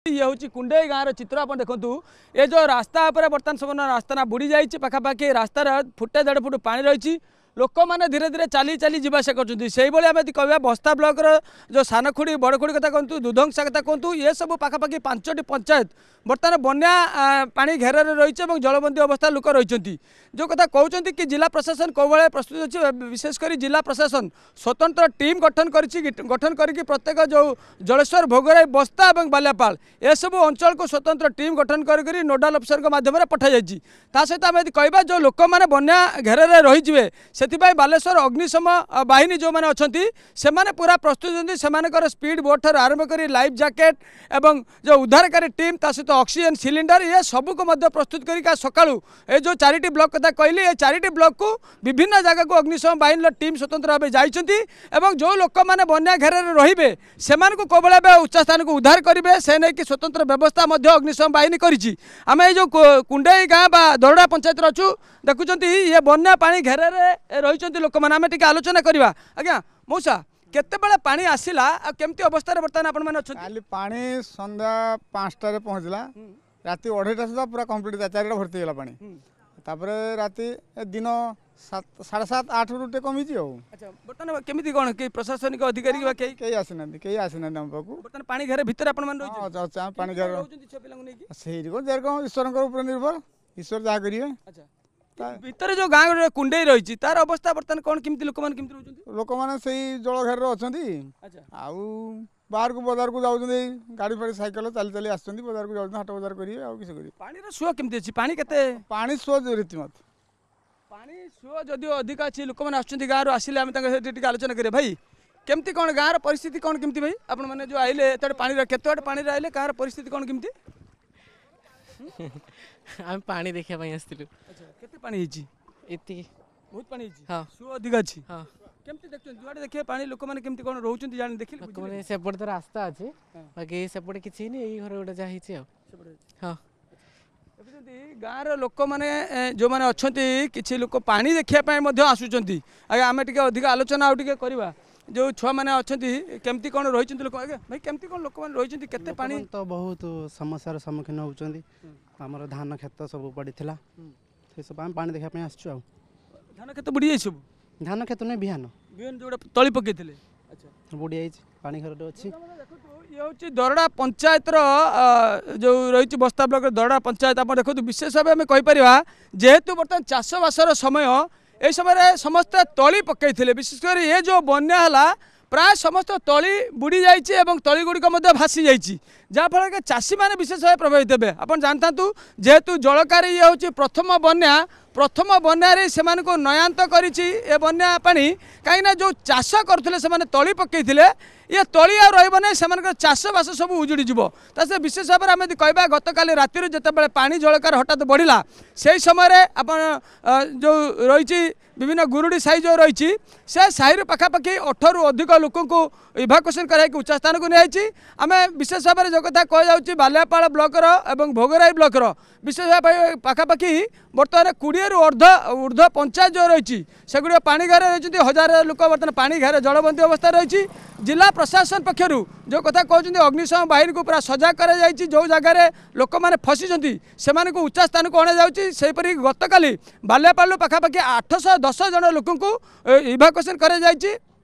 ये हूँ कुंडई गाँव चित्र आप देखु ये जो रास्ता बर्तमान सब रास्ता बुड़ी जाइए पाखापाखि रास्तार फुटे 1.5 फुट पानी रही लोक मैंने धीरे धीरे चली चली जावासा कर कह बस्ता ब्लॉक जो सानखुड़ी बड़खुड़ी कथा कहतु दुधंसा कथा कहतु ये सब पाखापाखि 5टी पंचायत बर्तमान बन्या पानी घेर रही जलबंदी अवस्था लोक रही जो कथा कहते कि जिला प्रशासन कौ भाया प्रस्तुत अच्छे विशेषकर जिला प्रशासन स्वतंत्र टीम गठन करके प्रत्येक जो जलेश्वर भोगराई बस्ता और बाल्यापाल ये सब अंचल को स्वतंत्र टीम गठन कर नोडाल अफिसर माध्यम पठाई सहित आम कह जो लोक मैंने बन्या घेर रही से बालेश्वर अग्निशम बाहिनी जो मैंने अच्छा से पूरा प्रस्तुत से स्पीड बोट ठार आरंभ कर लाइफ जैकेट एवं जो उद्धारकारी टीम ता सहित ऑक्सीजन सिलिंडर ये सबू को प्रस्तुत कर सकाळु ये जो 4टी ब्लॉक कथा कहली ये 4टी ब्लॉक को विभिन्न जगह को अग्निशम बाहिनी टीम स्वतंत्र भाव जाइए जो लोक मैंने बन्या घेर रे से कौ भाया उच्च स्थान को उद्धार करेंगे से नहीं कि स्वतंत्र व्यवस्था अग्निशम बाहिनी करी आम ये जो कुंडई गाँ दरड़ा पंचायत अच्छु देखुं ये बन्या पानी घेर रही लोक मैंने आम टे आलोचना करवा आज्ञा मौसा केते बड़ा पानी आसिला केमती अवस्था बर्तमान आपण माने अछि काली पानी संध्या 5टा रे पहुंचला राती 2:30 सुधा पूरा कंप्लीट 4टा भर्ती गेला पानी तापरे राती दिन 7:30 8 रुटे कमी छी हो अच्छा बर्तमान केमिति कोन के प्रशासनिक अधिकारी बा के आसिना हम पाकू बर्तमान पानी घरे भीतर आपण मान रही अच्छा पानी घर रहउछन छ पिलांग नै की सेही को जेर को ईश्वर के ऊपर निर्भर ईश्वर जा करिवे अच्छा भीतर जो गाँव कुंडई रही तार अवस्था बर्तमान कौन केमती लोक मैंने केमती रहउछन लोक माने सही जल घेर अछंती अच्छा आउ बाहर को बाजार को जाउछन गाड़ी फाड़ी साइकिल चली चली आछंती बाजार को जाउछन हाट बाजार करिवे आ किछ करिवे पानी रो सुआ केमती अछि पानी केते पानी सुआ रीतिमत पानी सुआ जदियो अधिक अछि लोक माने आछंती गाँव रो आसिले हम तंग टिके आलोचना करे भाई केमती कौन गाँव रो परिस्थिति कौन केमती भाई आपण माने जो आइले एतड पानी रो केतड पानी रो आइले गाँव रो परिस्थिति कौन केमती हम पानी देखिया पई आस्तिलु अच्छा केते पानी हिची इति बहुत पानी हिची हां सुआ अधिक अछि हां केमती देखछन जुआडे देखिए पानी लोक माने केमती कोन रहउछन जानि देखिले लोक माने सेपड़ तो रास्ता अछि बाकी सेपड़ किछि नै एई घर गोटा जा हिची हां गाँव लोक मैंने जो मैंने अच्छा किसी लोक पानी देखा आसुँच आम टे अधिक आलोचना आगे करवा जो छुआ मैंने अच्छा केमती कौन रही लोक आगे भाई केमती कौन लोक मैंने रही केते पानी तो बहुत समस्या सम्मुखीन होउछंती हमर धान खेत सब पड़ी से सब आम पानी देखा आसचु धान खेत बुड़ी सब धान खेत नहीं बिहान बिहान जो तली पकई अच्छा बुड़ी जाइए पानी घर अच्छी ये हूँ दरड़ा पंचायत जो रही बस्ता ब्लॉक दरड़ा पंचायत आप देखो विशेष भाव में कहीपर जेहेतु बर्तमान चाषबासर समय ये समय समस्ते तली पकई विशेषकर ये जो बन्या है प्राय समस्त तली बुड़ी जाइए तली गुड़िक भासी जाइए जहाँफल कि चाषी मैंने विशेष भाव प्रभावित हे आप जानता जेहेतु जलकारी ये हूँ प्रथम बन्या से नयांत कर बन्या पानी कहीं जो चाष करते तली पकई ये तली आ रही से चाषबास सब उजुड़ी से विशेष भाव में आम कह गत काली राति जिते पानी जलकार हठात बढ़ला से समय आप जो रही विभिन्न गुरुड़ी साई जो रही से साई पाखापाखि 18 रु अधिक लोक इभाकुएसन कर उच्च स्थान को नहीं आम विशेष भाव में जो कथा कह बाल्यापाल ब्लॉकर एवं भोगराई ब्लॉकर विशेष भाव पाखापाखि बर्तमान 20 रु ऊर्ध्व पंचायत जो रही सेगुड़ पानी घर रही 1000 लोक बर्तमान पानी घर जलबंदी अवस्था रही जिला प्रशासन पक्षर जो कथा कहते अग्निशम बाहिनी को पूरा सजा कर जो जगार लोक मैंने फसी से उच्च स्थान को अणापरी गत काली बाल्यापाल पाखापाखि 810 जन लोक इभाकुएसन कर